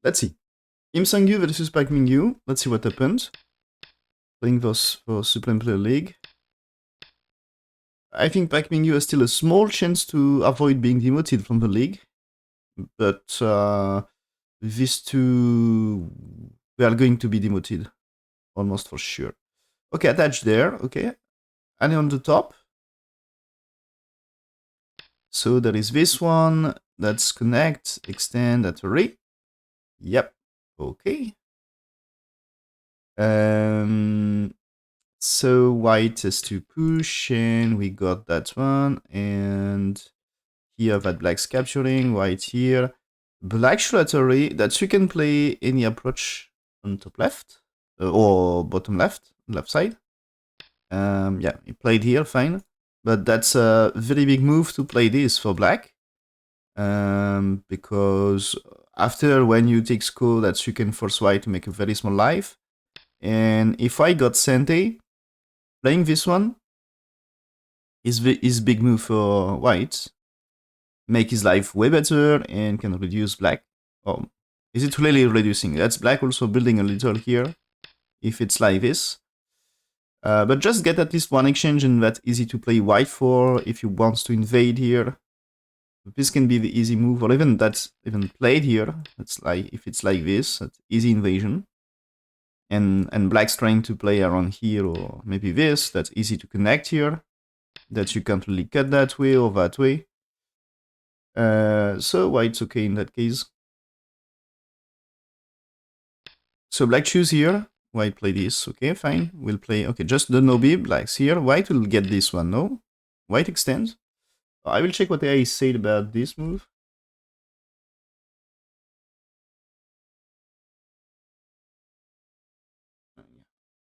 Let's see. Team Sanggyu versus Pac Minggyu. Let's see what happens. Playing for Supreme Player League. I think Pac Minggyu has still a small chance to avoid being demoted from the league. But these two, they are going to be demoted. Almost for sure. Okay, attached there. Okay. And on the top. So there is this one. That's connect, extend, at array. Yep. Okay. So white has to push, and we got that one. And here that black's capturing, white here. Black should at array that you can play any approach on top left or bottom left side. Yeah, he played here, fine. But that's a very big move to play this for black. Because after when you take score, that you can force white to make a very small life. And if I got Sente, playing this one is big move for white. Make his life way better and can reduce black. Oh, is it really reducing? That's black also building a little here, if it's like this. But just get at least one exchange, and that's easy to play white for if you want to invade here. This can be the easy move, or even that's even played here. That's like if it's like this, that's easy invasion. And black's trying to play around here, or maybe this. That's easy to connect here. That you can't really cut that way or that way. So white's okay in that case. So black choose here. White play this. Okay, fine. We'll play. Okay, just the Nobi. Black's here. White will get this one. No. White extends. I will check what AI said about this move.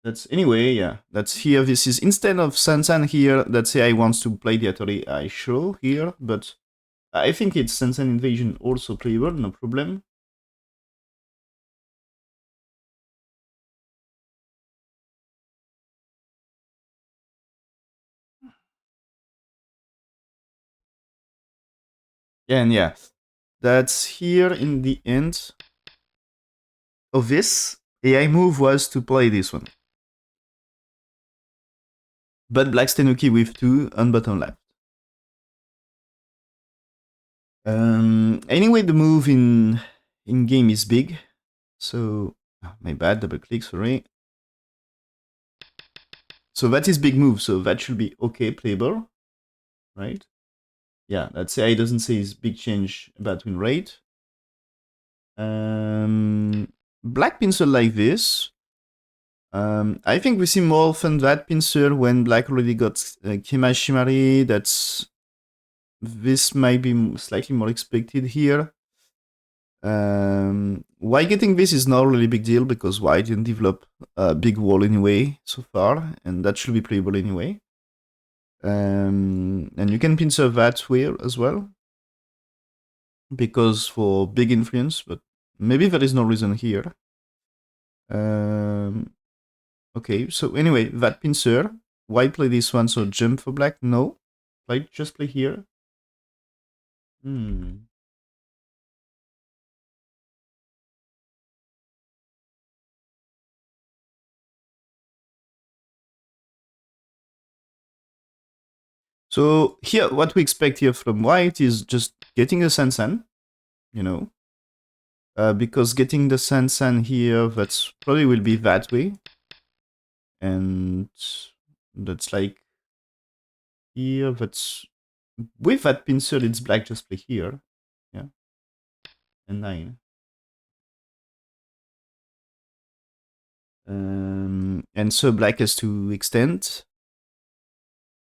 That's anyway, yeah. That's here. This is instead of Sansan here. That's AI wants to play the Atari. I show here, but I think it's Sansan Invasion also playable. No problem. Yeah, and yeah, that's here in the end of this. AI move was to play this one. But black's Tenuki with 2 on bottom left. Anyway, the move in game is big. So, my bad, double click, sorry. So that is big move, so that should be okay, playable, right? Yeah, that's AI doesn't say it's big change between rate. Black pincer like this. I think we see more often that pincer when black already got Kima Shimari. That's this might be slightly more expected here. Why getting this is not really a big deal because white didn't develop a big wall anyway so far, and that should be playable anyway. And you can pincer that way as well, because for big influence, but maybe there is no reason here. Okay, so anyway, that pincer. White play this one, so jump for black? No. Just play here. So here, what we expect here from white is just getting a Sansan, you know. Because getting the Sansan here, that's probably will be that way. And that's like here, that's with that pincer, it's black just play here. Yeah. And 9. And so black has to extend.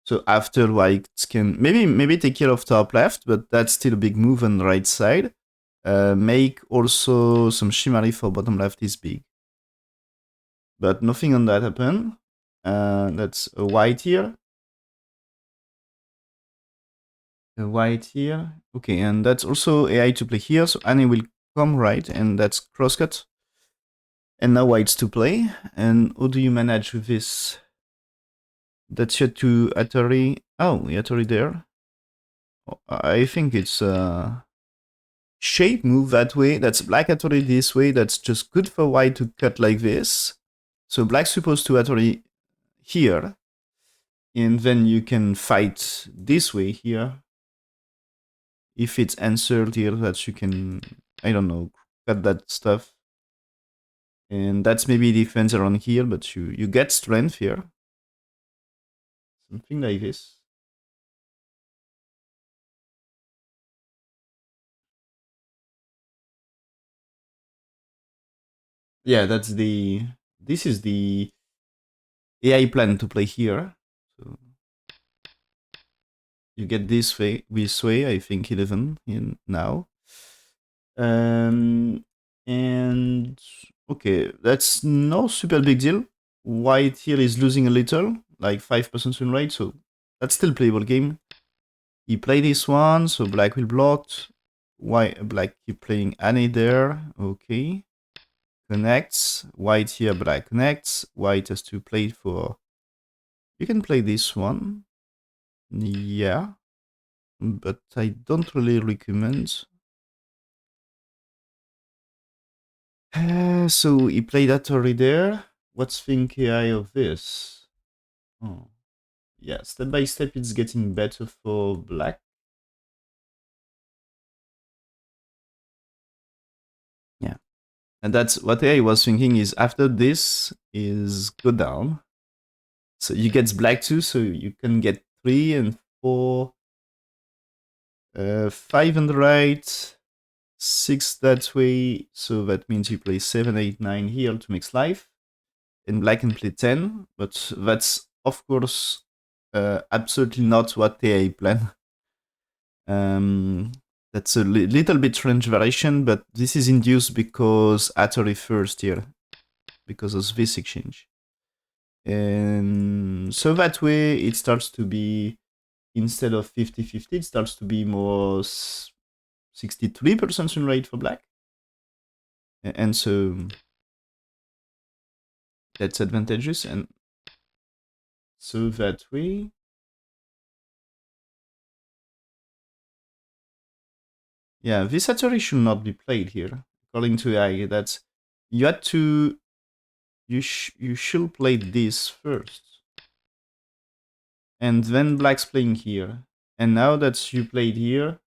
So after white can maybe take care of top left, but that's still a big move on the right side. Make also some Shimari for bottom left is big. But nothing on that happen. That's a white here. A white here. Okay, and that's also AI to play here. So Annie will come right, and that's crosscut. And now white's to play. And how do you manage with this? That's your to Atari. Oh, Atari there. I think it's shape move that way. That's black Attori this way. That's just good for white to cut like this. So black's supposed to Attori here. And then you can fight this way here. If it's answered here, that you can, I don't know, cut that stuff. And that's maybe defense around here, but you get strength here. Something like this. Yeah, this is the AI plan to play here. So you get this way, I think 11 in now. And okay, that's no super big deal. White here is losing a little, like 5% win rate, so that's still playable game. He played this one, so black will block. White, black keep playing Annie there. Okay. Connects. White here, black connects. White has to play for... You can play this one. Yeah. But I don't really recommend. So he played that already there. What's think AI of this? Oh. Yeah, step by step it's getting better for black. Yeah. And that's what AI was thinking is after this is go down. So you get black too, so you can get 3 and 4, 5 on the right, 6 that way. So that means you play 7, 8, 9 here to make life. And black can play 10, but that's of course absolutely not what AI plan. That's a little bit strange variation, but this is induced because Atari first here, because of this exchange. And so that way it starts to be, instead of 50-50, it starts to be more 63% win rate for black. And so that's advantageous. And so that way, yeah, this Atari should not be played here. According to AI, that's, you had to, you should play this first. And then black's playing here. And now that you played here,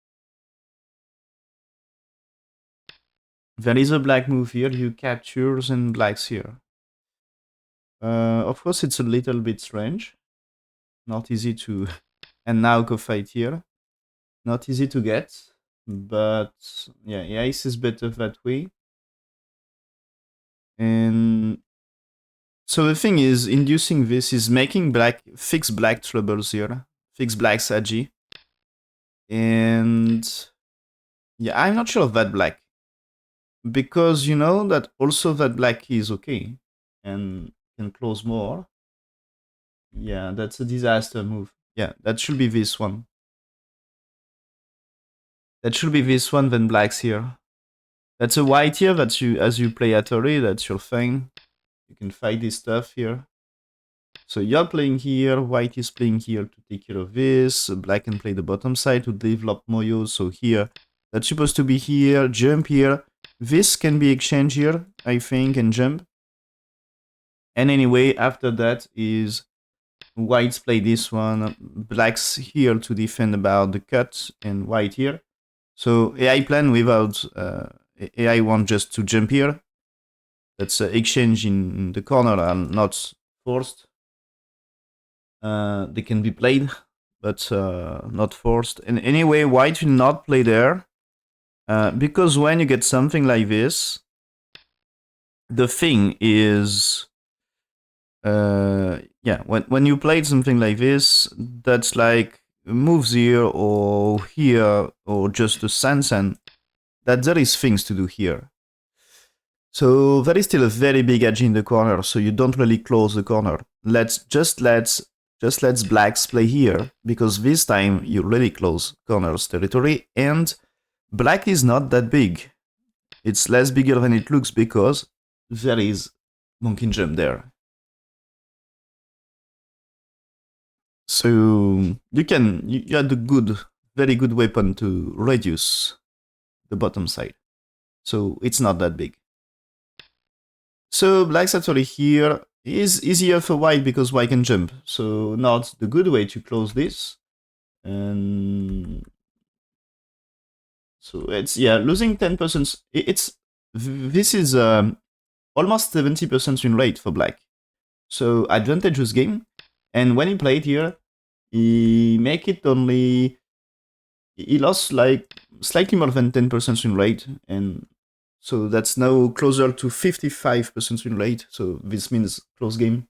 there is a black move here, you captures and black's here. Of course, it's a little bit strange. Not easy to... And now go fight here. Not easy to get. But yeah, ace is better that way. And so the thing is, inducing this is making black, fix black troubles here. Fix black's agi. And yeah, I'm not sure of that black. Because you know that also that black is okay. And can close more. Yeah, that's a disaster move. Yeah, that should be this one. That should be this one, then black's here. That's a white here, that's you, as you play Atari, that's your thing. You can fight this stuff here. So you're playing here, white is playing here to take care of this, black can play the bottom side to develop Moyo, so here, that's supposed to be here, jump here. This can be exchanged here, I think, and jump. And anyway, after that is whites play this one, blacks here to defend about the cut, and white here. So AI plan without, AI want just to jump here. That's exchange in the corner are not forced. They can be played, but not forced. And anyway, white will not play there. Because when you get something like this, the thing is, yeah, when you played something like this, that's like moves here or here or just a Sansan, that there is things to do here. So there is still a very big edge in the corner, so you don't really close the corner. Let's blacks play here, because this time you really close corner's territory, and black is not that big. It's less bigger than it looks because there is monkey jump there. So you had a good, very good weapon to reduce the bottom side. So it's not that big. So black's actually here is easier for white because white can jump. So not the good way to close this. And so it's, yeah, losing 10%. This is almost 70% win rate for black. So advantageous game. And when he played here, he make it only, he lost like slightly more than 10% win rate, and so that's now closer to 55% win rate. So this means close game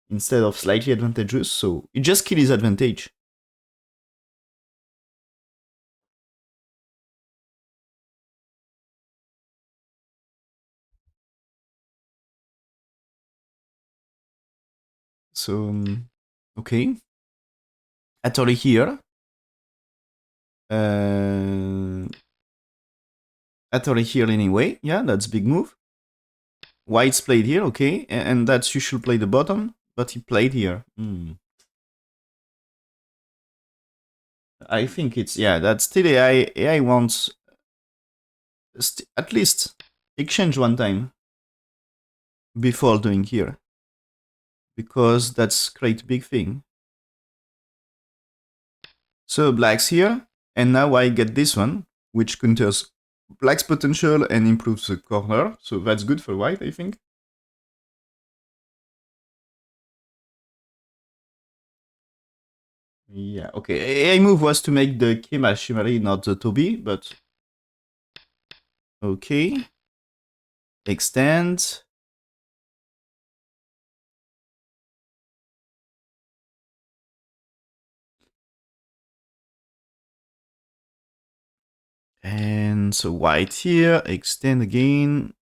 instead of slightly advantageous. So it just killed his advantage. So okay, Atari here. Atari here anyway. Yeah, that's big move. White's played here, okay, and that's you should play the bottom, but he played here. I think it's, yeah, that's still AI. AI wants at least exchange one time before doing here, because that's quite big thing. So black's here, and now I get this one, which counters black's potential and improves the corner, so that's good for white, I think. Yeah, okay. AI move was to make the Kema Shimari, not the Tobi, but okay. Extend. And so white here, extend again.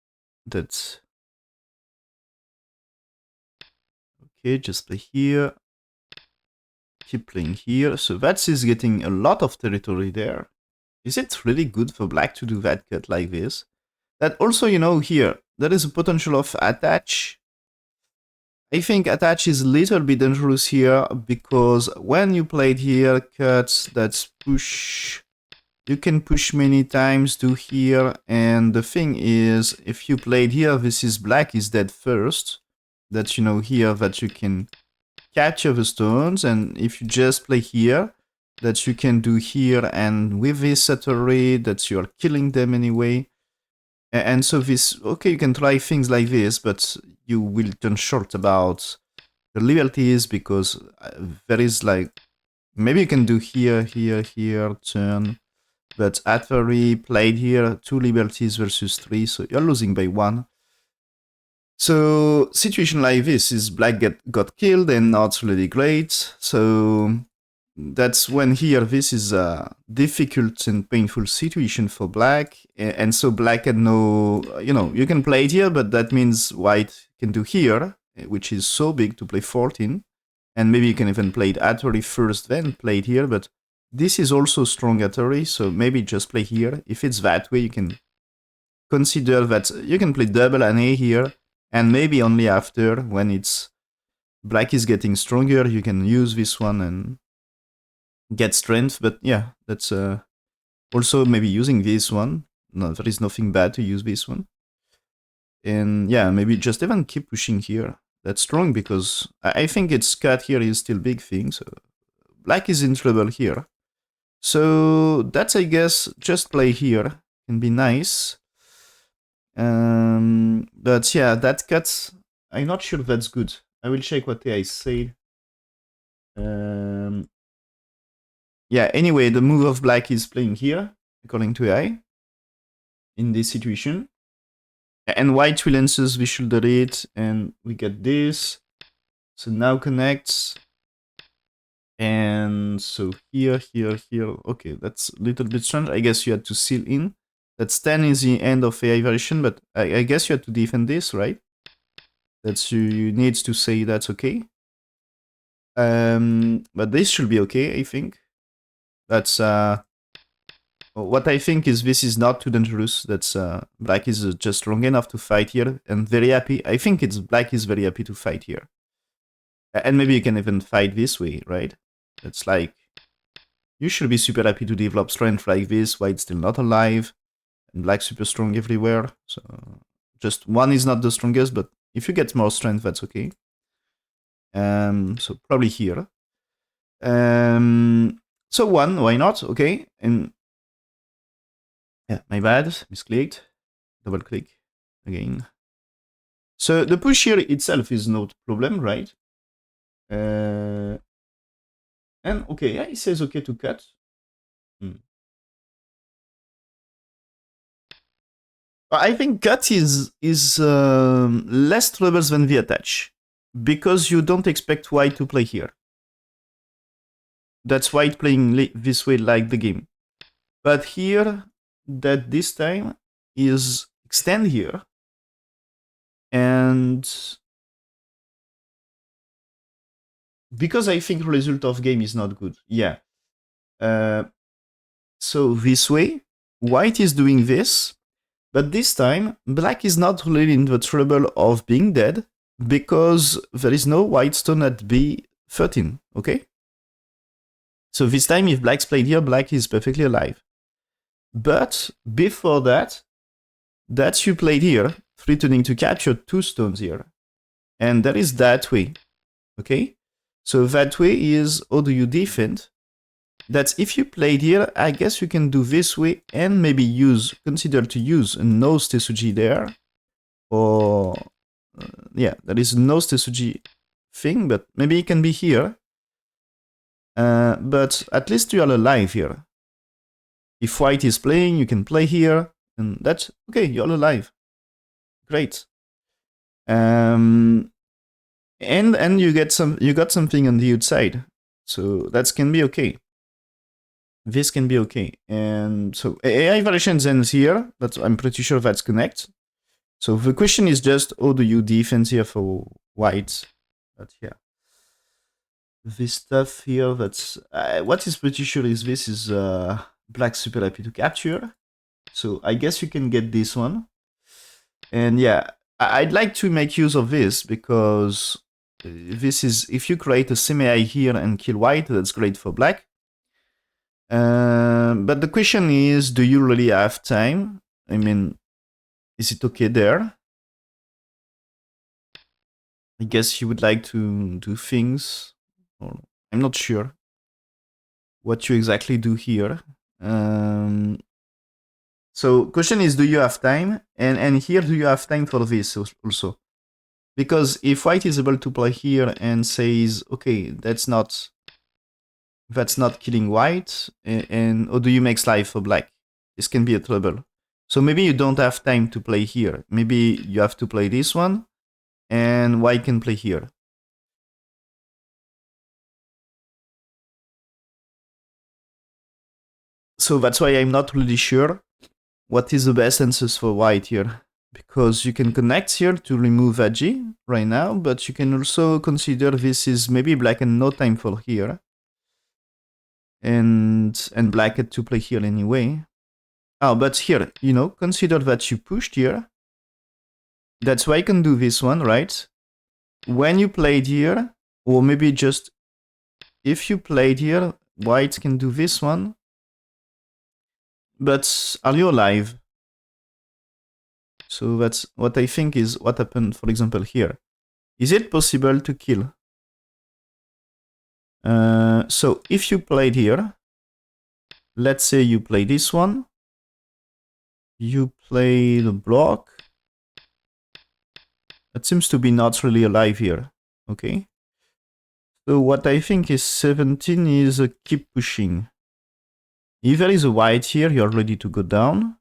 That's okay, just play here. Keep playing here. So that is getting a lot of territory there. Is it really good for black to do that cut like this? That also, you know, here, there is a potential of attach. I think attach is a little bit dangerous here, because when you played here, cuts, that's push. You can push many times to here, and the thing is, if you played here, this is black is dead first. That, you know, here that you can capture the stones, and if you just play here, that you can do here, and with this Satori, that you are killing them anyway. And so this, okay, you can try things like this, but you will turn short about the liberties, because there is like, maybe you can do here, here, here, turn, but Atari played here 2 liberties versus 3, so you're losing by 1. So situation like this is black got killed and not really great. So that's when here this is a difficult and painful situation for black. And so black had no, you know, you can play it here, but that means white can do here, which is so big to play 14. And maybe you can even play it Atari first, then play it here, but this is also strong Atari, so maybe just play here. If it's that way, you can consider that you can play double an A here, and maybe only after, when it's black is getting stronger, you can use this one and get strength. But yeah, that's also maybe using this one. No, there is nothing bad to use this one. And yeah, maybe just even keep pushing here. That's strong, because I think its cut here is still big thing, so black is in trouble here. So that's, I guess, just play here can be nice. But yeah, that cut, I'm not sure that's good. I will check what AI said. Yeah, anyway, the move of black is playing here, according to AI, in this situation. And white will answer we should delete, and we get this. So now connects. And so here, here, here. Okay, that's a little bit strange. I guess you had to seal in. That's 10 is the end of AI version, but I guess you had to defend this, right? That's you need to say that's okay. But this should be okay, I think. That's what I think is this is not too dangerous. That's black is just strong enough to fight here and very happy. I think it's black is very happy to fight here. And maybe you can even fight this way, right? It's like, you should be super happy to develop strength like this, while it's still not alive. Black super strong everywhere. So just one is not the strongest, but if you get more strength, that's okay. So probably here. So one, why not? Okay, and yeah, my bad, misclicked. Double click again. So the push here itself is no problem, right? And okay, yeah, it says okay to cut. I think cut is less troubles than the attach because you don't expect white to play here. That's white playing this way like the game. But here, that this time is extend here, and because I think result of game is not good. Yeah. So this way, white is doing this, but this time black is not really in the trouble of being dead because there is no white stone at B13. Okay. So this time, if black's played here, black is perfectly alive. But before that, that you played here, threatening to capture 2 stones here. And that is that way. Okay? So that way is how do you defend? That's if you played here, I guess you can do this way and maybe consider to use a nose Tesuji there. Or, yeah, that is a nose Tesuji thing, but maybe it can be here. But at least you are alive here. If white is playing, you can play here, and that's okay, you're alive. Great. And you got something on the outside. So that can be okay. This can be okay. And so AI variations ends here. I'm pretty sure that's connect. So the question is just how do you defend here for white? But yeah. This stuff here, that's what is pretty sure is this is black super happy to capture. So I guess you can get this one. And yeah, I'd like to make use of this because this is, if you create a semi-eye here and kill white, that's great for black. But the question is, do you really have time? I mean, is it okay there? I guess you would like to do things. Or I'm not sure what you exactly do here. So question is, do you have time? And here, do you have time for this also? Because if white is able to play here and says, okay, that's not killing white, and or do you make life for black? This can be a trouble. So maybe you don't have time to play here. Maybe you have to play this one, and white can play here. So that's why I'm not really sure what is the best answers for white here. Because you can connect here to remove Agi right now, but you can also consider this is maybe black and no time for here. And black had to play here anyway. Oh, but here, consider that you pushed here. That's why I can do this one, right? When you played here, or maybe just if you played here, white can do this one. But are you alive? So that's what I think is what happened, for example, here. Is it possible to kill? So if you played here, let's say you play this one, you play the block. It seems to be not really alive here, okay? So what I think is 17 is keep pushing. If there is a white here, you're ready to go down.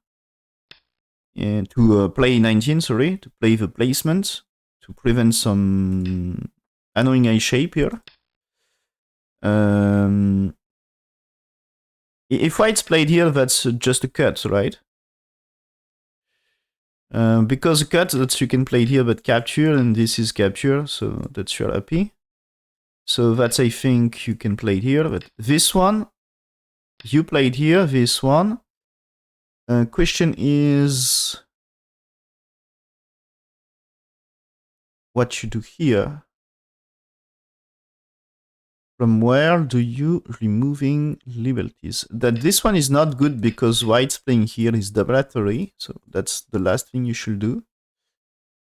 And to play 19, sorry, to play the placement, to prevent some annoying eye shape here. If white's played here, that's just a cut, right? Because a cut, that you can play here, but capture, and this is capture, so that's you're happy. So that's, I think, you can play here, but this one, you played here, this one. Question is what you do here. From where do you removing liberties? That this one is not good because white's playing here is laboratory, so that's the last thing you should do.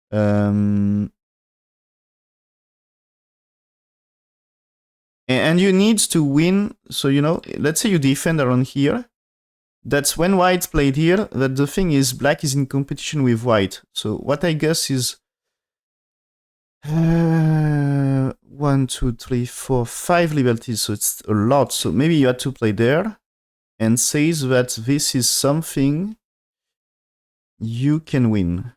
And you need to win, so you know, let's say you defend around here. That's when white played here, that the thing is black is in competition with white. So what I guess is 1, 2, 3, 4, 5 liberties, so it's a lot. So maybe you had to play there and says that this is something you can win.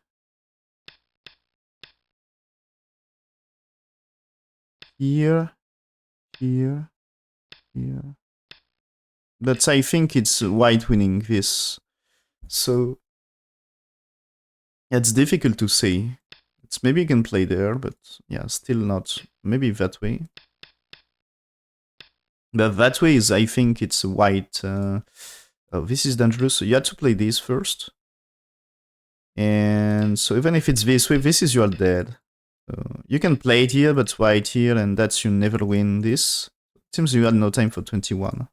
Here, here, here. But I think it's white winning this. So it's difficult to say. It's maybe you can play there, but yeah, still not. Maybe that way. But that way is, I think it's white. Oh, this is dangerous. So you have to play this first. And so even if it's this way, this is you're dead. So you can play it here, but white here, and that's you never win this. It seems you had no time for 21.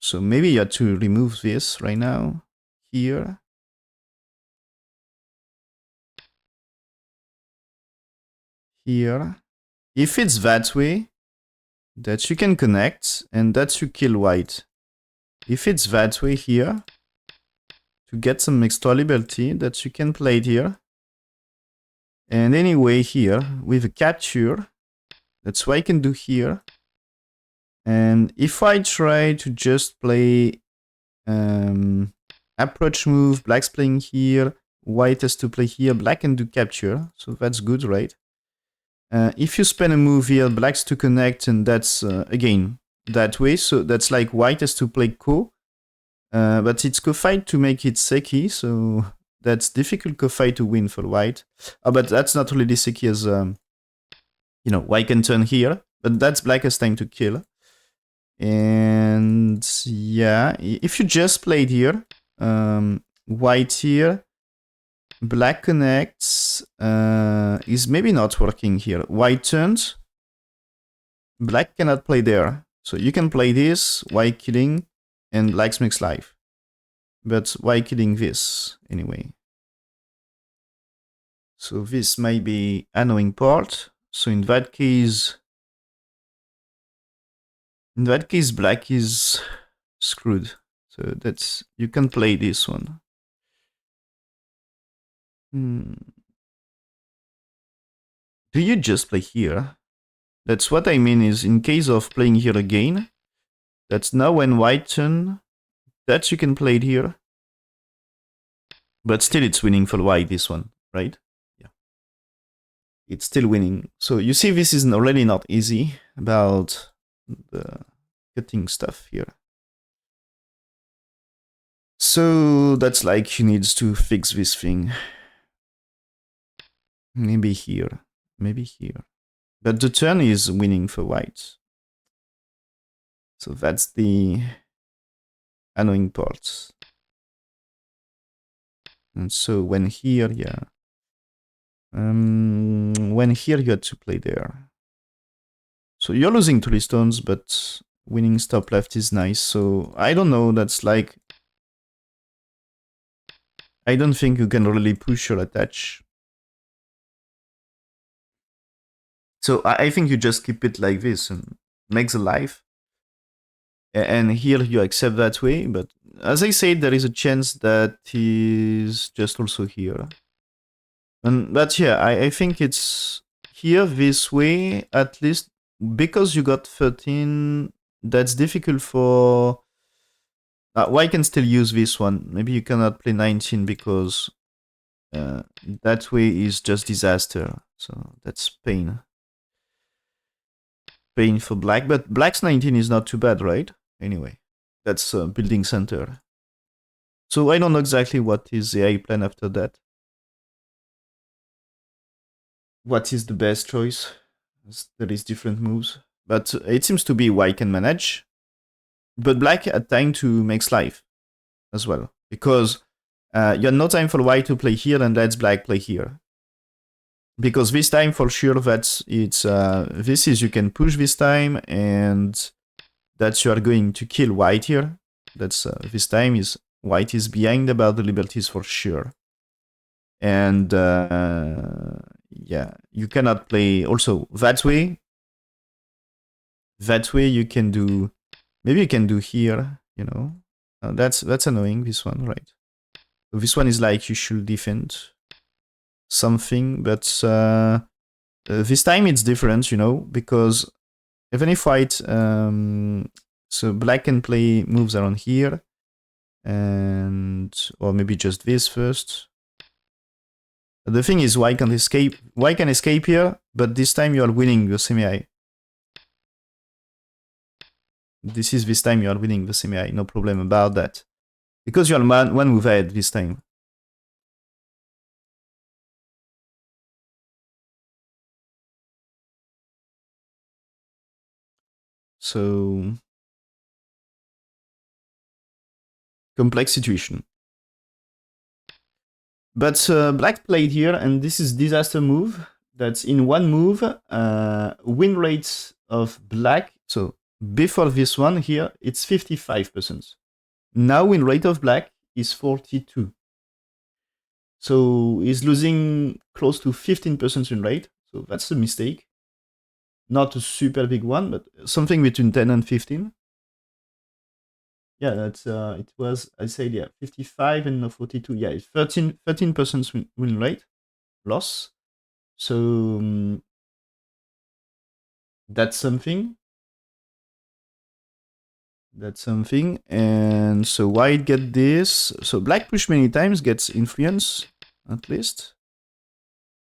So maybe you have to remove this right now. Here. Here. If it's that way, that you can connect, and that you kill white. If it's that way here, to get some extra liberty, that you can play it here. And anyway here, with a capture, that's what I can do here. And if I try to just play approach move, black's playing here, white has to play here, black can do capture, so that's good, right? If you spend a move here, black's to connect, and that's, again, that way, so that's like white has to play ko, but it's ko-fight to make it seki, so that's difficult ko-fight to win for white. But that's not really seki as, you know, white can turn here, but that's black has time to kill. And yeah, if you just played here, white here, black connects, is maybe not working here. White turns, black cannot play there. So you can play this, white killing, and black's makes life. But white killing this, anyway. So this might be annoying part. So in that case, black is screwed. So that's, you can play this one. Do you just play here? That's what I mean is, in case of playing here again, that's now when white turn, that you can play it here. But still it's winning for white, this one, right? Yeah. It's still winning. So you see this is already not easy about the cutting stuff here. So that's like he needs to fix this thing. Maybe here. Maybe here. But the turn is winning for white. So that's the annoying part. And so when here, yeah. When here you had to play there. So you're losing 3 stones, but winning top left is nice. So I don't know, that's like, I don't think you can really push or attach. So I think you just keep it like this and makes a life. And here you accept that way, but as I said, there is a chance that he's just also here. But yeah, I think it's here this way, at least because you got 13, that's difficult for... why can still use this one? Maybe you cannot play 19 because that way is just disaster. So that's pain. Pain for black, but black's 19 is not too bad, right? Anyway, that's building center. So I don't know exactly what is the AI plan after that. What is the best choice? There is different moves, but it seems to be white can manage. But black had time to make life as well, because you had no time for white to play here and lets black play here. because this time for sure that's it's this is you can push this time, and that you are going to kill white here. That's this time is white is behind about the liberties for sure. And yeah, you cannot play also that way. That way you can do, maybe you can do here, you know. That's annoying, this one, right? This one is like you should defend something, but this time it's different, you know, because even if white, so black can play moves around here, and or maybe just this first. The thing is, white can escape. White can escape here, but this time you are winning the semi. This time you are winning the semi. No problem about that, because you are one move ahead this time. So complex situation. But black played here, and this is disaster move. That's in one move. Win rates of black. So before this one here, it's 55%. Now win rate of black is 42. So he's losing close to 15% win rate. So that's a mistake. Not a super big one, but something between 10 and 15. Yeah, that's it was, I said, yeah, 55 and 42. Yeah, it's 13% win rate loss. So that's something. That's something. And so white get this. So black push many times, gets influence, at least.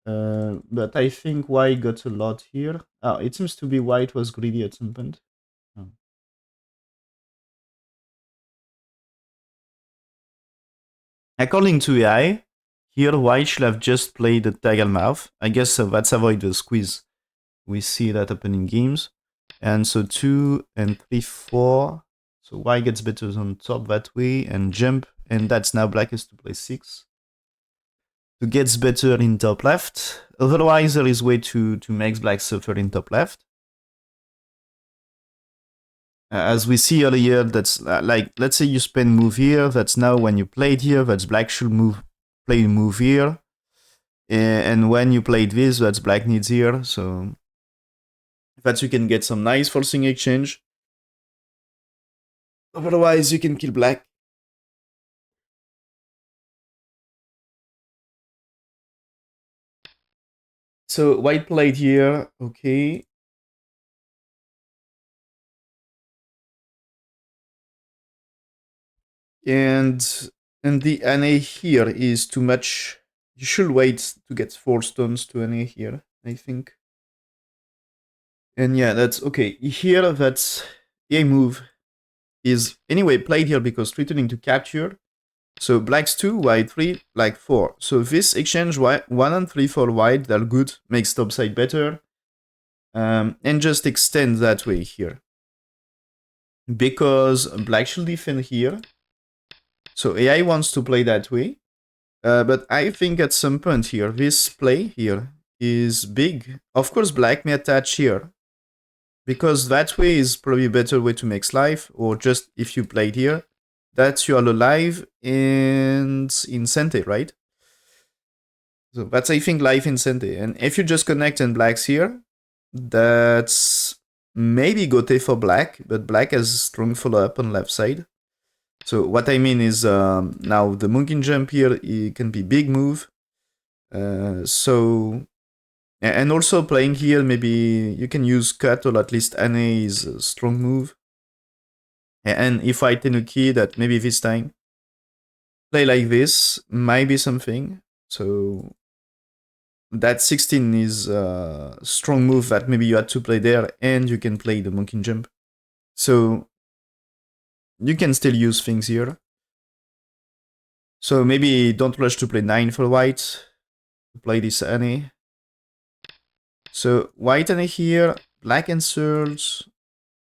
But I think white got a lot here. Oh, it seems to be white was greedy at some point. Oh. According to AI, here white should have just played the Tiger Mouth. I guess that's avoid the squeeze. We see that happen in games. And so 2 and 3, 4. So white gets better on top that way and jump. And that's now black has to play 6. To gets better in top left. Otherwise, there is way to make black suffer in top left. As we see earlier, that's like, let's say you spend move here, that's now when you played here, that's black should play move here. And when you played this, that's black needs here, so that you can get some nice forcing exchange. Otherwise, you can kill black. So white played here, okay. And the NA here is too much. You should wait to get 4 stones to NA here, I think. And yeah, that's okay. Here, that's a move is anyway played here because returning to capture. So black's 2, white 3, black 4. So this exchange 1 and 3 for white, they're good, makes topside better. And just extend that way here. Because black should defend here. So AI wants to play that way. But I think at some point here, this play here is big. Of course, black may attach here. Because that way is probably a better way to make life, or just if you played here, that you are alive and in Sente, right? So that's, I think, life in Sente. And if you just connect and black's here, that's maybe Gote for black, but black has strong follow-up on left side. So what I mean is now the monkey jump here, it can be big move. So, and also playing here, maybe you can use cut, or at least NA is a strong move. And if I Tenuki, that maybe this time play like this might be something. So that 16 is a strong move that maybe you had to play there, and you can play the monkey jump. So you can still use things here. So maybe don't rush to play 9 for white. Play this NA. So white NA here, black and surge.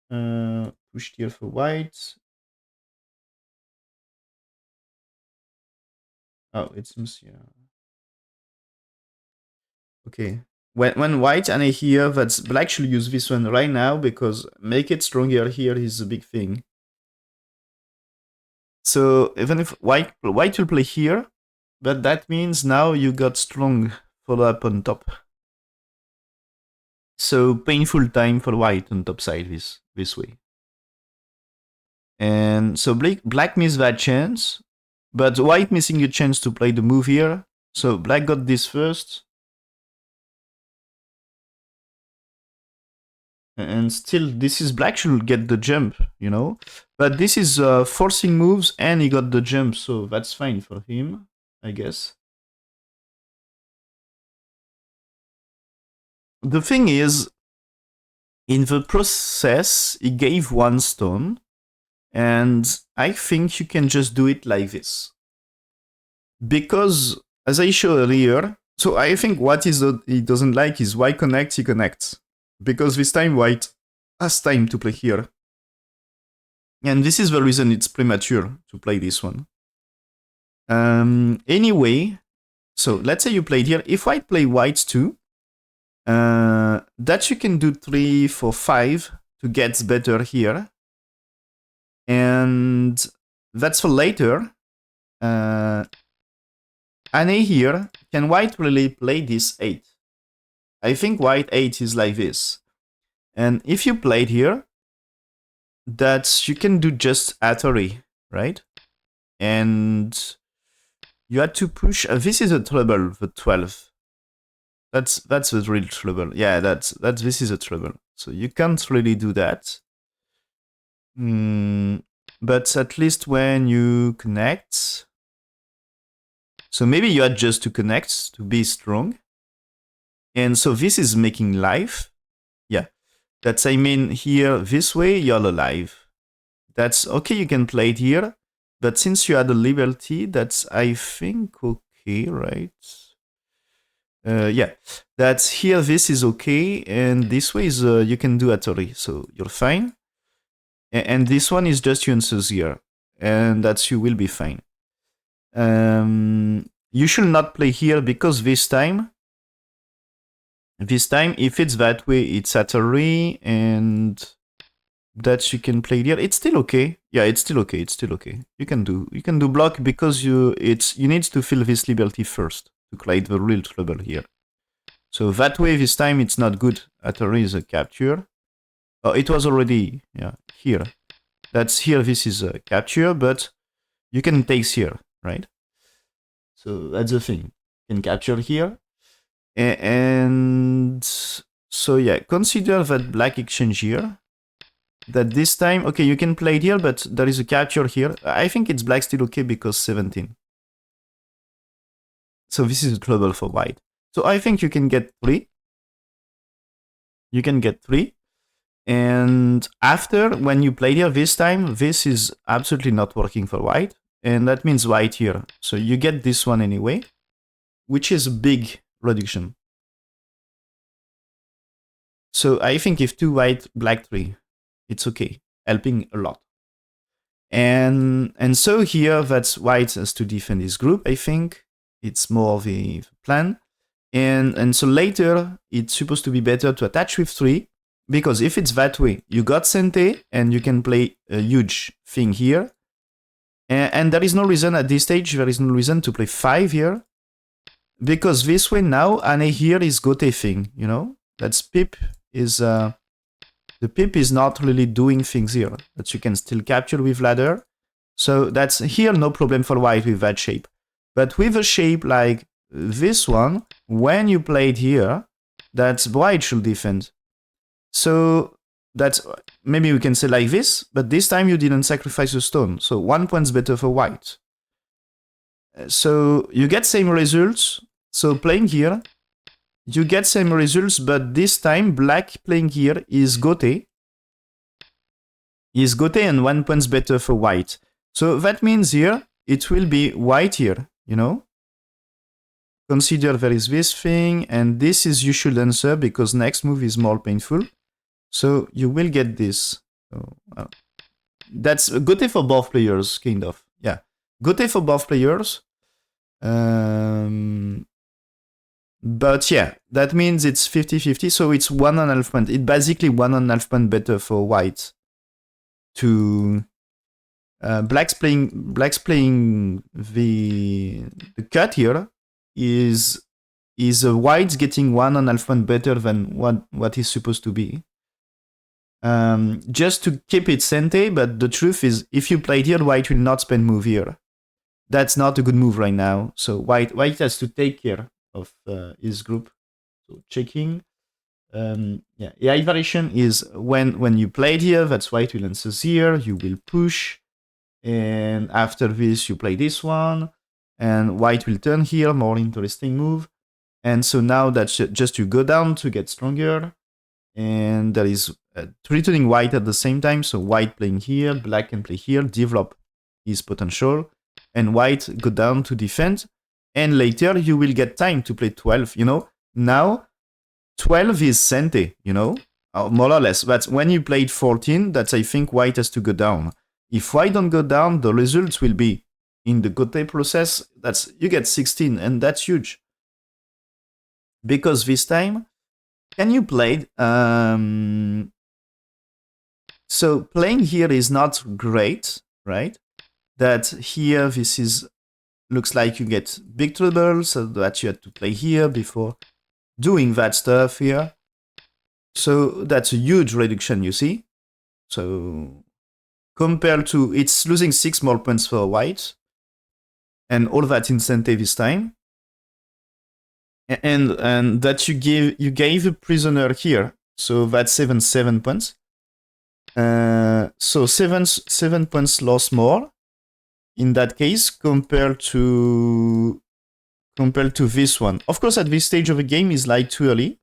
Pushed here for white. Oh, it seems, yeah. Okay. When white and here, that's black should use this one right now because make it stronger here is a big thing. So even if white will play here, but that means now you got strong follow up on top. So painful time for white on top side this way. And so black missed that chance, but white missing a chance to play the move here. So black got this first. And still, this is black should get the jump, you know? But this is forcing moves and he got the jump, so that's fine for him, I guess. The thing is, in the process, he gave one stone, and I think you can just do it like this. Because, as I showed earlier, so I think what he doesn't like is why connect, he connects. Because this time white has time to play here. And this is the reason it's premature to play this one. Anyway, so let's say you played here. If white play white too, that you can do 3, 4, 5 to get better here. And that's for later. Anne here, can white really play this 8? I think white 8 is like this. And if you played here, that you can do just Atari, right? And you had to push. This is a trouble, the 12. That's the real trouble. Yeah, this is a trouble. So you can't really do that. But at least when you connect, so maybe you had just to connect to be strong. And so this is making life. Yeah, that's I mean here this way you're alive. That's okay. You can play it here, but since you had the liberty, that's I think okay, right? Yeah, that's here. This is okay, and this way is you can do Atari, so you're fine. And this one is just you answers here, and that's you will be fine. You should not play here because this time, if it's that way, it's Atari, and that you can play here. It's still okay. Yeah, it's still okay. It's still okay. You can do block because you need to feel this liberty first to create the real trouble here. So that way this time it's not good. Atari is a capture. Oh, it was already here. That's here. This is a capture, but you can take here, right? So that's the thing. You can capture here, and so yeah. Consider that black exchange here. That this time, okay, you can play it here, but there is a capture here. I think it's black still okay because 17. So this is a trouble for white. So I think you can get 3. You can get 3. And after, when you play here this time, this is absolutely not working for white. And that means white here. So you get this one anyway, which is a big reduction. So I think if 2 white, black 3, it's okay, helping a lot. And so here, that's white has to defend his group, I think. It's more the plan. And so later, it's supposed to be better to attach with 3, because if it's that way, you got Sente, and you can play a huge thing here. And there is no reason at this stage, there is no reason to play 5 here, because this way now, Ane here is Gote thing, you know? That's Pip is... the Pip is not really doing things here, that you can still capture with ladder. So that's here no problem for white with that shape. But with a shape like this one, when you play it here, that's white should defend. So that's maybe we can say like this, but this time you didn't sacrifice a stone. So 1 point's better for white. So you get same results. So playing here, you get same results, but this time black playing here is Gote. Is Gote and 1 point's better for white. So that means here, it will be white here, you know? Consider there is this thing, and this is you should answer because next move is more painful. So you will get this. So, that's Gote for both players, kind of. Yeah, Gote for both players. But yeah, that means it's 50-50, so it's 1.5 point. It's basically 1.5 point better for white. To blacks playing the cut here is white getting 1.5 point better than what is supposed to be. Just to keep it sente, but the truth is, if you played here, white will not spend move here. That's not a good move right now. So white has to take care of his group. So checking. Yeah, AI variation is when you played here, that's white will answer here, you will push, and after this you play this one, and white will turn here, more interesting move. And so now that's just you go down to get stronger, and there is returning white at the same time, so white playing here, black can play here, develop his potential, and white go down to defend, and later you will get time to play 12, now 12 is sente, more or less. But when you played 14, that's I think white has to go down. If white don't go down, the results will be in the Gote process. That's you get 16, and that's huge. Because this time, can you play? So playing here is not great, right? That here this is looks like you get big trouble, so that you had to play here before doing that stuff here. So that's a huge reduction, you see. So compared to, it's losing 6 more points for white, and all that incentive this time. And that you gave a prisoner here, so that's 7 points. So 7 points lost more in that case compared to this one. Of course, at this stage of the game is like too early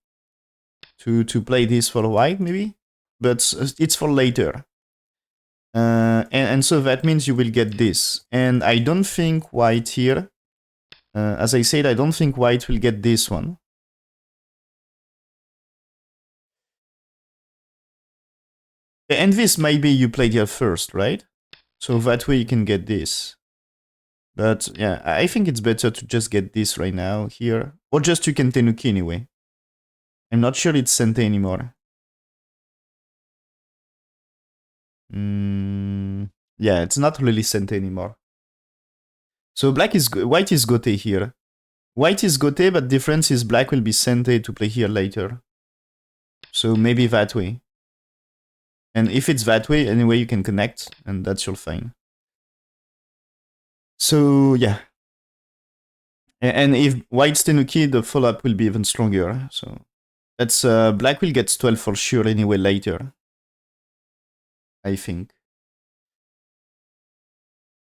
to play this for white, maybe, but it's for later. And so that means you will get this. And I don't think white here, as I said, I don't think white will get this one. And this maybe you played here first, right? So that way you can get this. But yeah, I think it's better to just get this right now here. Or just to Kentenuki anyway. I'm not sure it's Sente anymore. Yeah, it's not really Sente anymore. So white is Gote here. White is Gote, but difference is black will be Sente to play here later. So maybe that way. And if it's that way, anyway, you can connect, and that's your fine. So yeah. And if white's Tenuki, the follow-up will be even stronger. So that's black will get 12 for sure anyway later, I think.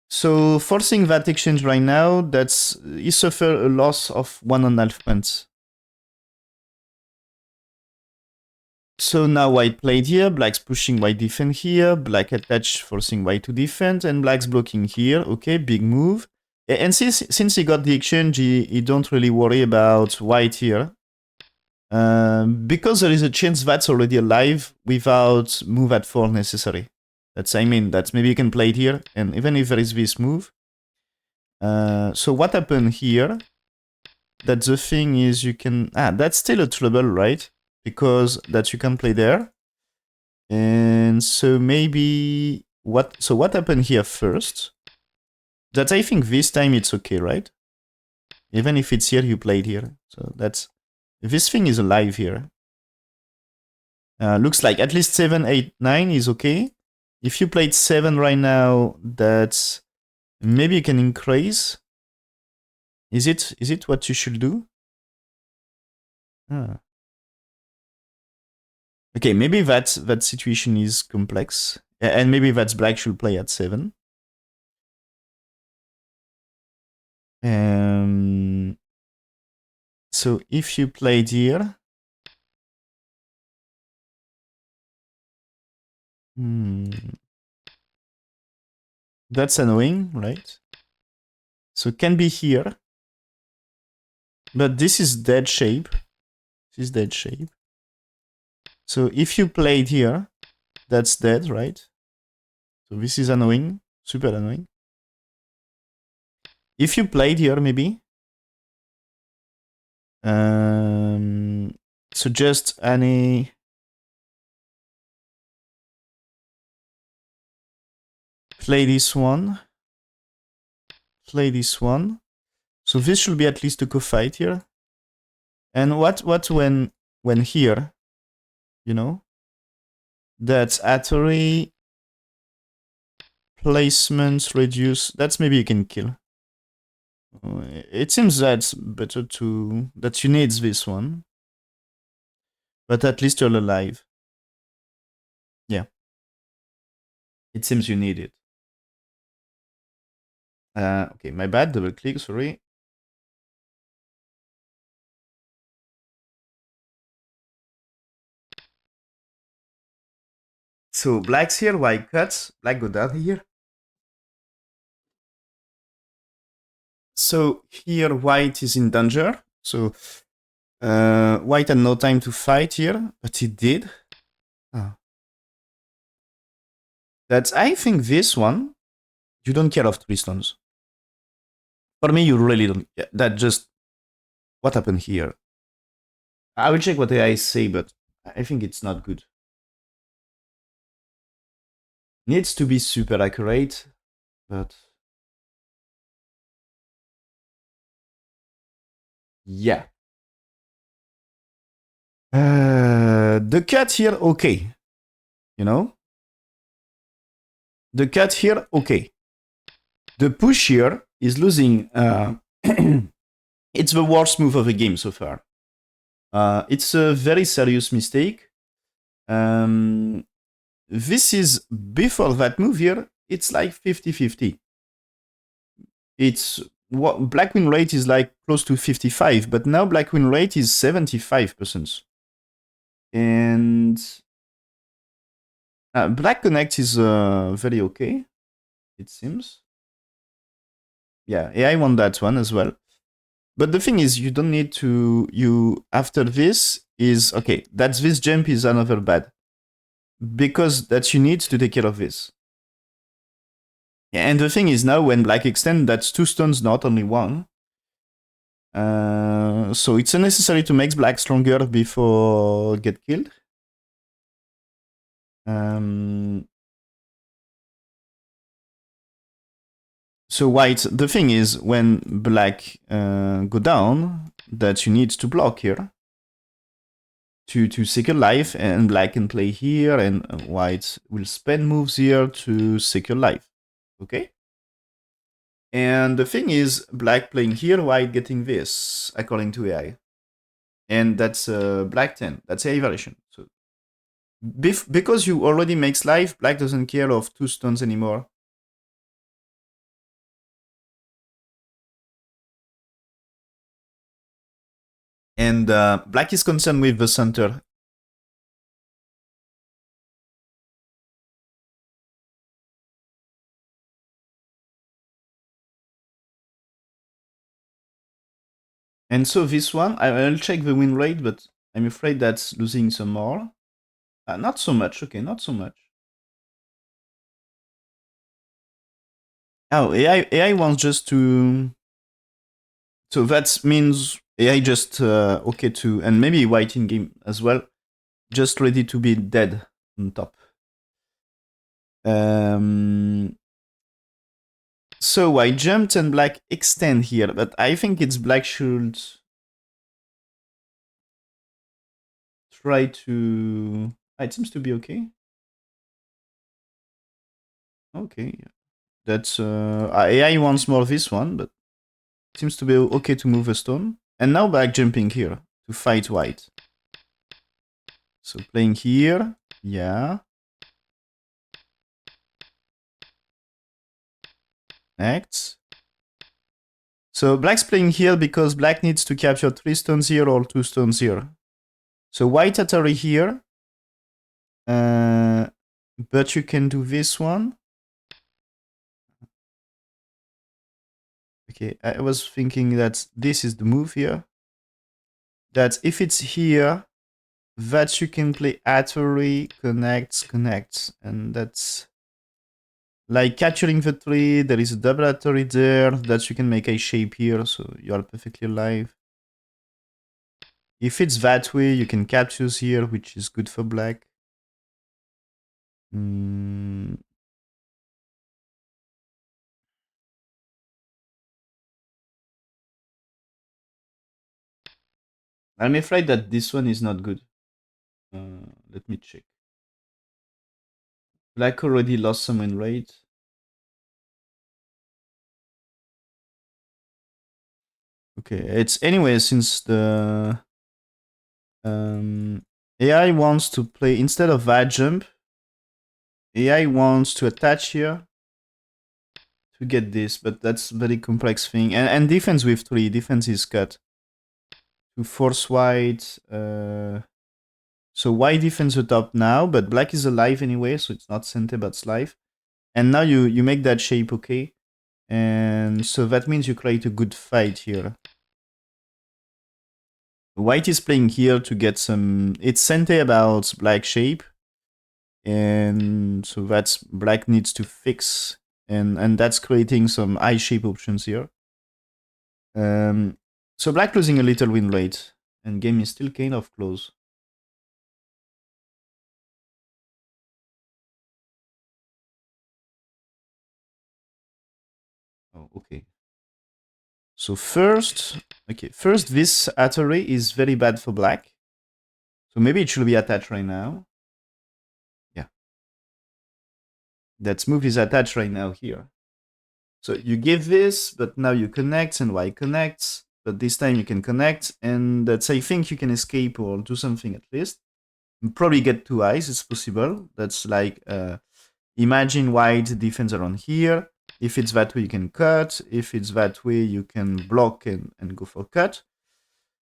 So forcing that exchange right now, that's he suffer a loss of 1.5 points. So now white played here, black's pushing white defend here, black attached forcing white to defend, and black's blocking here. Okay, big move. And since he got the exchange, he don't really worry about white here. Because there is a chance that's already alive without move at 4 necessary. That's maybe you can play it here, and even if there is this move. So what happened here? That the thing is you can... that's still a trouble, right? Because that you can play there. And so maybe... what happened here first? That I think this time it's okay, right? Even if it's here, you played here. So that's... this thing is alive here. Looks like at least 7, 8, 9 is okay. If you played 7 right now, that's... maybe you can increase. Is it what you should do? Okay, maybe that situation is complex. And maybe that's black should play at 7. So if you played here... that's annoying, right? So it can be here. But this is dead shape. This is dead shape. So if you played here, that's dead, right? So this is annoying, super annoying. If you played here, maybe. Suggest any. Play this one. Play this one. So this should be at least a co-fight here. And what when here, you know? That's Atari placements reduce. That's maybe you can kill. It seems that's better that you need this one. But at least you're alive. Yeah. It seems you need it. Okay, my bad, double click, sorry. So black's here, white cuts, black go down here. So here white is in danger. So white had no time to fight here, but he did. Oh. That's, I think this one, you don't care of 3 stones. For me, you really don't. That just, what happened here? I will check what AI say, but I think it's not good. Needs to be super accurate, but yeah. The cut here, okay. You know? The cut here, okay. The push here is losing. It's the worst move of the game so far. It's a very serious mistake. This is before that move here, it's like 50-50. It's what black win rate is like close to 55, but now black win rate is 75%. And black connect is very okay, it seems. Yeah, AI won that one as well. But the thing is, you don't need to. You after this is okay. That's this jump is another bad because that you need to take care of this. And the thing is now when black extend, that's 2 stones, not only 1. So it's unnecessary to make black stronger before get killed. So white, the thing is when black go down, that you need to block here to secure life, and black can play here, and white will spend moves here to secure life. Okay? And the thing is, black playing here, white getting this, according to AI. And that's black 10. That's AI variation. So because you already makes life, black doesn't care of 2 stones anymore. And black is concerned with the center. And so this one, I'll check the win rate, but I'm afraid that's losing some more. Not so much, okay, not so much. Oh, AI wants just to... So that means AI just okay to... And maybe white in game as well, just ready to be dead on top. So I jumped and black extend here, but I think it's black should try to... It seems to be okay. Okay. That's... AI wants more this one, but it seems to be okay to move a stone. And now black jumping here to fight white. So playing here, yeah. Next. So black's playing here because black needs to capture 3 stones here or 2 stones here. So white Atari here. But you can do this one. Okay, I was thinking that this is the move here. That if it's here, that you can play Atari, connects. And that's like capturing the 3. There is a double Atari there that you can make a shape here, so you are perfectly alive. If it's that way, you can capture here, which is good for black. Mm. I'm afraid that this one is not good. Let me check. Black already lost some win rate. Okay, it's anyway since the AI wants to play instead of that jump. AI wants to attach here to get this, but that's very complex thing. And defense with 3, defense is cut. To force white. So white defends the top now, but black is alive anyway, so it's not center but it's live. And now you make that shape okay. And so that means you create a good fight here. White is playing here to get some... It's center about black shape. And so that's black needs to fix. And that's creating some eye shape options here. So black losing a little win rate. And game is still kind of close. Oh, okay. So first, this Atari is very bad for black. So maybe it should be attached right now. Yeah. Let's move this attached right now here. So you give this, but now you connect, and Y connects. But this time you can connect, and that's, I think you can escape or do something at least. And probably get 2 eyes, it's possible. That's like, imagine white defense around here. If it's that way, you can cut. If it's that way, you can block and go for cut.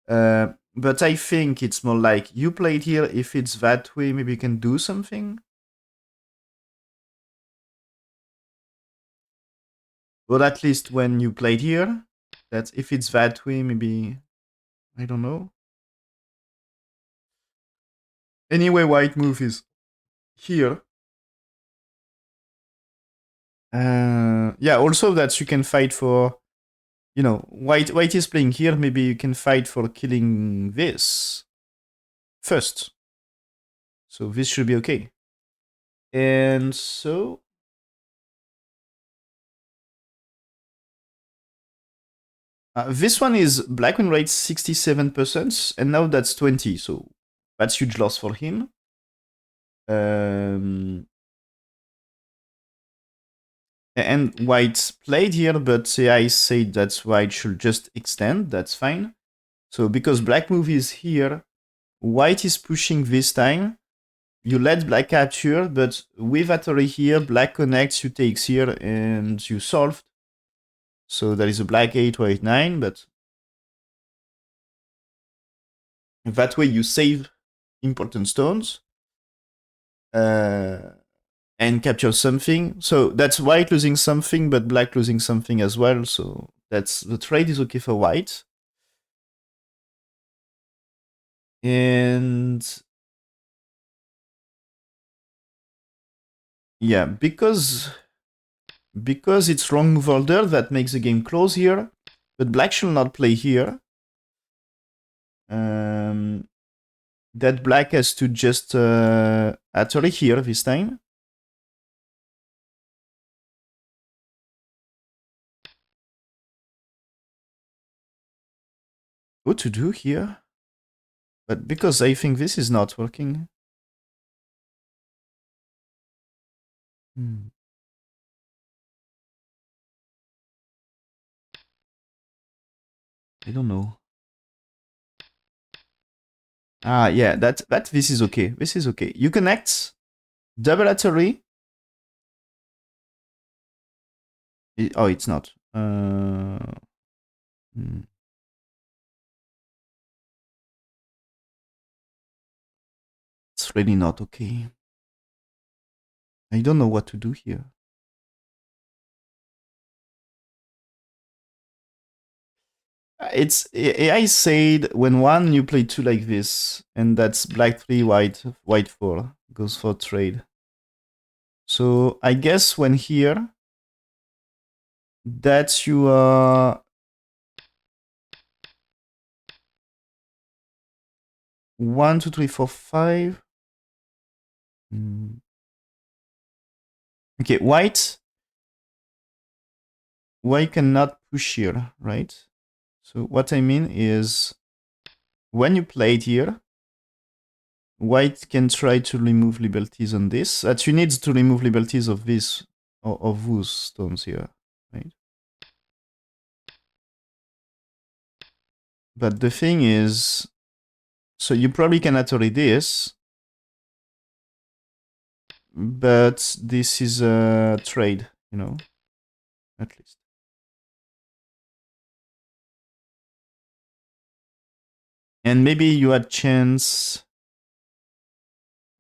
But I think it's more like you played here. If it's that way, maybe you can do something. Well, at least when you played here, that if it's that way, maybe, I don't know. Anyway, white move is here. Yeah, also that you can fight for, you know, white is playing here. Maybe you can fight for killing this first. So this should be okay. And so this one is black win rate 67%, and now that's 20. So that's huge loss for him. And white played here, but I said that white should just extend. That's fine. So because black move is here, white is pushing this time. You let black capture, but with Atari here, black connects, you takes here, and you solved. So there is a black 8 or 8 9, but that way you save important stones and capture something. So that's white losing something, but black losing something as well. So that's the trade is okay for white. And yeah, because it's wrong move order, that makes the game close here. But black should not play here. That black has to just Atari here this time. What to do here? But because I think this is not working. I don't know. Ah, yeah, that this is okay. This is okay. You connect double Atari. Oh, it's not. It's really not okay. I don't know what to do here. It's AI said when one you play 2 like this, and that's black 3, white 4 goes for trade. So I guess when here that you 1, 2, 3, 4, 5. Okay, white cannot push here, right? So what I mean is, when you play it here, white can try to remove liberties on this. That you need to remove liberties of this, or of those stones here, right? But the thing is, so you probably cannot read this, but this is a trade, you know, at least. And maybe you had chance.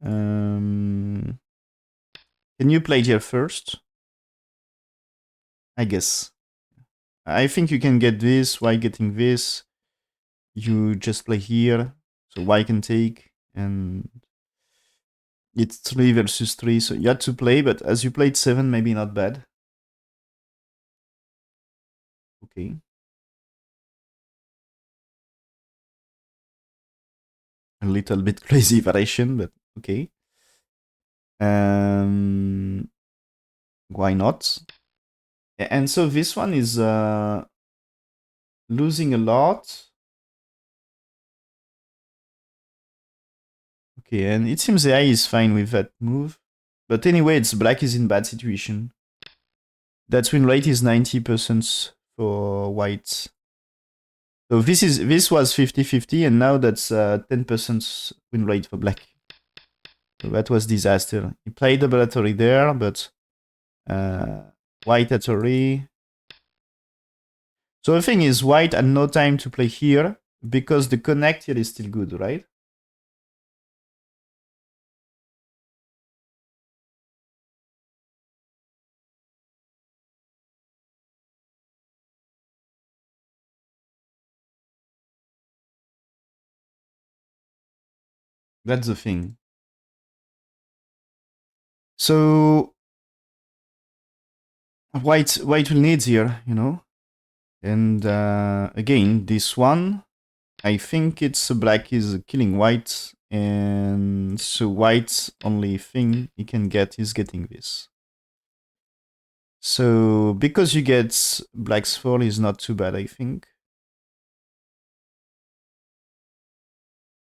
Can you play here first? I guess. I think you can get this. Why getting this? You just play here. So Y can take, and it's 3 versus 3. So you had to play, but as you played 7, maybe not bad. Okay. A little bit crazy variation, but okay. Why not? And so this one is losing a lot. Okay, and it seems AI is fine with that move. But anyway, it's black is in bad situation. That win rate is 90% for white. So this was 50-50, and now that's 10% win rate for black. So that was disaster. He played the Atory there, but white Atory. So the thing is, white had no time to play here because the connect here is still good, right? That's the thing. So white will need here, you know. And again, this one, I think it's black is killing white, and so white's only thing he can get is getting this. So because you get black's fall is not too bad, I think.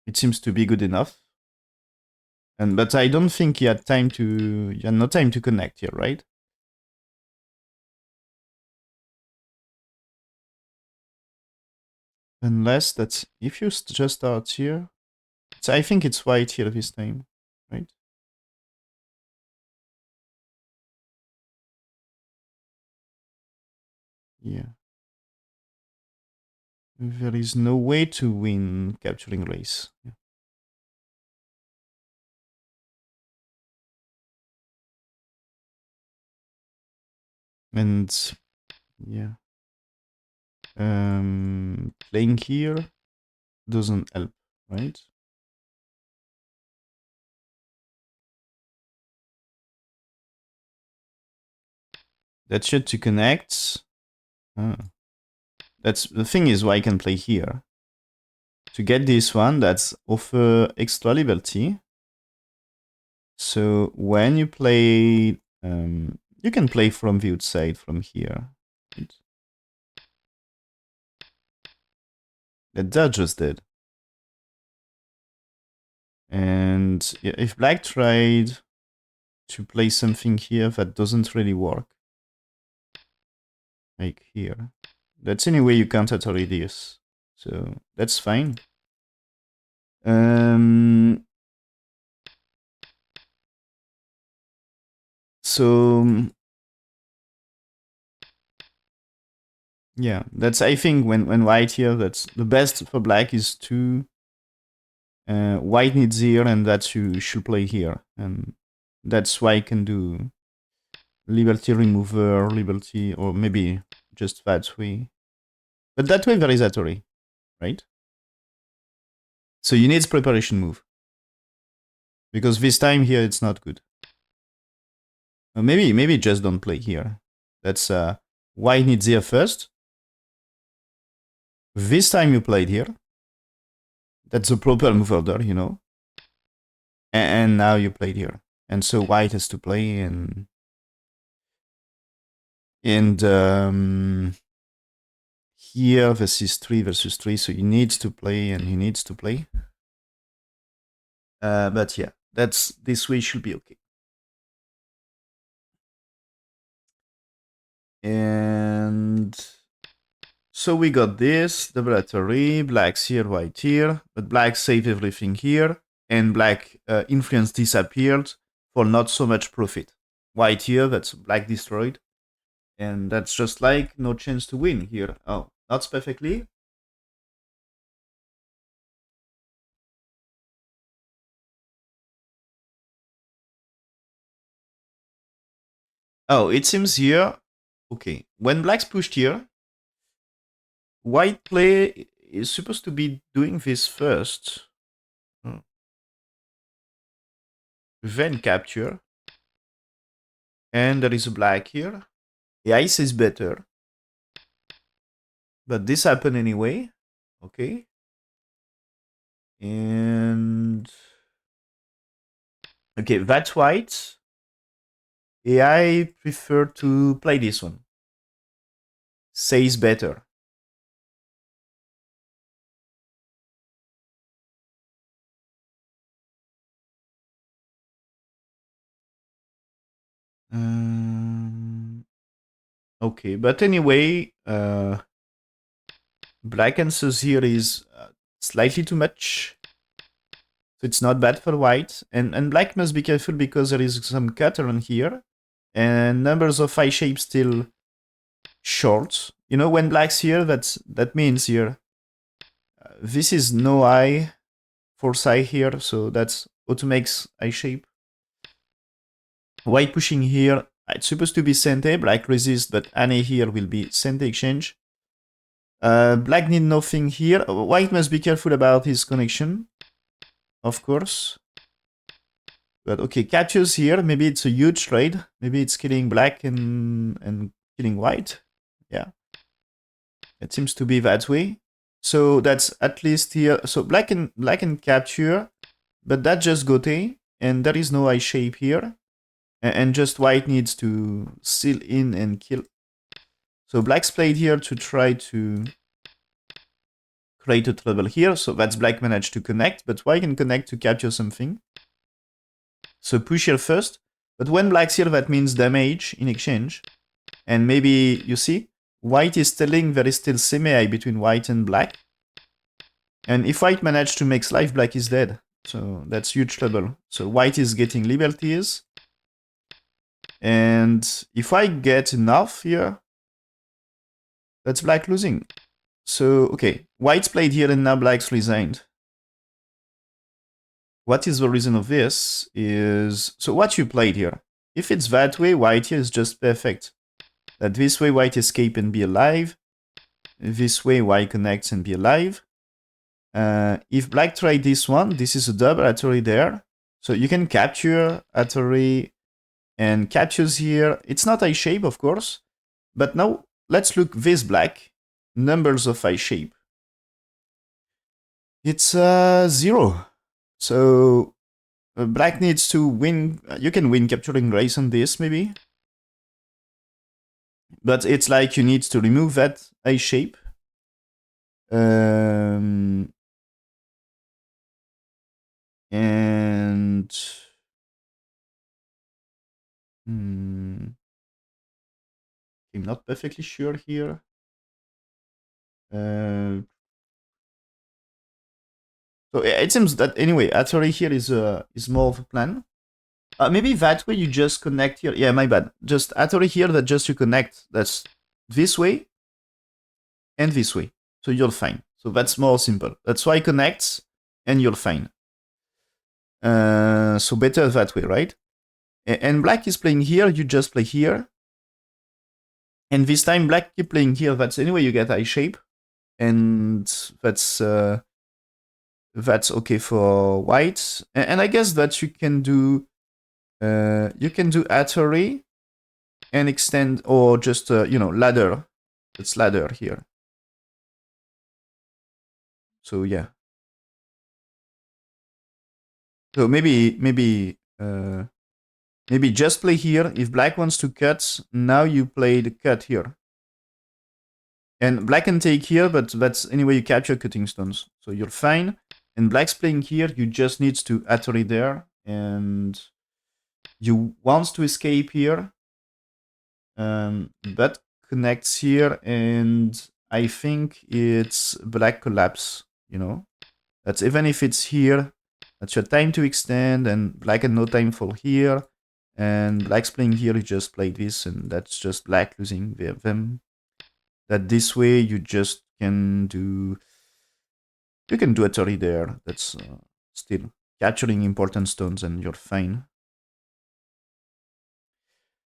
It seems to be good enough. But I don't think he had no time to connect here, right? Unless that's if you just start here. I think it's white here this time, right? Yeah. There is no way to win capturing race. Yeah. And yeah. Playing here doesn't help, right? That should to connect. That's the thing is why I can play here. To get this one, that's offer extra liberty. So when you play, you can play from the outside from here. Right? That just did. And if black tried to play something here that doesn't really work, like here, that's any way you can't at radius. So that's fine. So yeah, that's I think when white here, that's the best for black is to white needs here, and that you should play here, and that's why I can do liberty remover, liberty, or maybe just that way. But that way there is Atori, right? So you need preparation move. Because this time here it's not good. Maybe just don't play here. That's white needs here first. This time you played here. That's a proper move order, you know. And now you played here, and so white has to play, and here versus 3 versus 3, so he needs to play and he needs to play. But yeah, that's this way should be okay. And so we got this double atari, blacks here, white here, but black saved everything here, and black influence disappeared for not so much profit. White here, that's black destroyed, and that's just like no chance to win here. Oh, not perfectly. Oh, it seems here. Okay, when black's pushed here, white play is supposed to be doing this first. Then capture. And there is a black here. The ice is better. But this happened anyway. Okay. And okay, that's white. I prefer to play this one. Says better. Okay, but anyway, black answers here is slightly too much. So it's not bad for white. And black must be careful because there is some cut around here. And numbers of eye shapes still short. You know, when black's here, that means here. This is no eye, force eye here, so that's auto makes eye shape. White pushing here, it's supposed to be Sente, black resist, but Ane here will be Sente exchange. Black need nothing here. White must be careful about his connection, of course. But okay, captures here, maybe it's a huge trade. Maybe it's killing black and killing white. Yeah. It seems to be that way. So that's at least here. So black and capture, but that just gote, and there is no eye shape here. And just white needs to seal in and kill. So black's played here to try to create a trouble here. So that's black managed to connect, but white can connect to capture something. So push here first. But when black's here, that means damage in exchange. And maybe, you see, white is telling there is still semi-eye between white and black. And if white managed to make life, black is dead. So that's huge trouble. So white is getting liberties. And if I get enough here, that's black losing. So, okay, white's played here and now black's resigned. What is the reason of this is... So what you played here. If it's that way, white here is just perfect. That this way, white escape and be alive. This way, white connects and be alive. If black tried this one, this is a double Atari there. So you can capture Atari and captures here. It's not eye shape, of course. But now, let's look this black. Numbers of eye shape. It's 0. So black needs to win. You can win capturing race on this, maybe. But it's like you need to remove that eye shape. And I'm not perfectly sure here. So it seems that anyway, Atari here is more of a plan. Maybe that way you just connect here. Yeah, my bad. Just Atari here that just you connect. That's this way and this way. So you're fine. So that's more simple. That's why connects and you're fine. So better that way, right? And black is playing here, you just play here. And this time black keep playing here, that's anyway you get eye shape. And that's okay for white. And I guess that you can do Atari and extend, or just ladder. It's ladder here. So yeah. So maybe just play here. If black wants to cut, now you play the cut here. And black can take here, but that's anyway you capture cutting stones. So you're fine. And black's playing here, you just need to Atari there. And you want to escape here. But connects here, and I think it's black collapse, you know? That's even if it's here, that's your time to extend, and black had no time for here. And black's playing here, you just play this, and that's just black losing them. That this way you just can do... You can do a 30 there, that's still capturing important stones, and you're fine.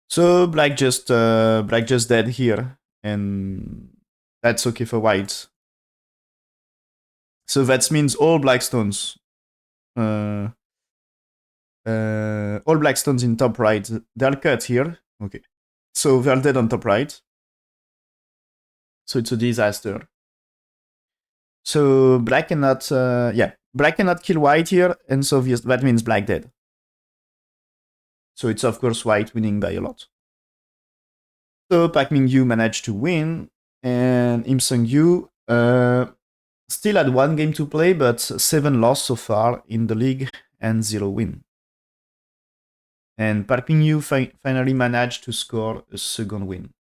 So black just dead here, and that's okay for white. So that means all black stones, all black stones in top right, they're cut here. Okay, so they're dead on top right. So it's a disaster. So black cannot, black cannot kill white here, and so that means black dead. So it's of course white winning by a lot. So Minggyu managed to win, and Sanggyu still had 1 game to play, but 7 loss so far in the league and 0 win. And Minggyu finally managed to score a second win.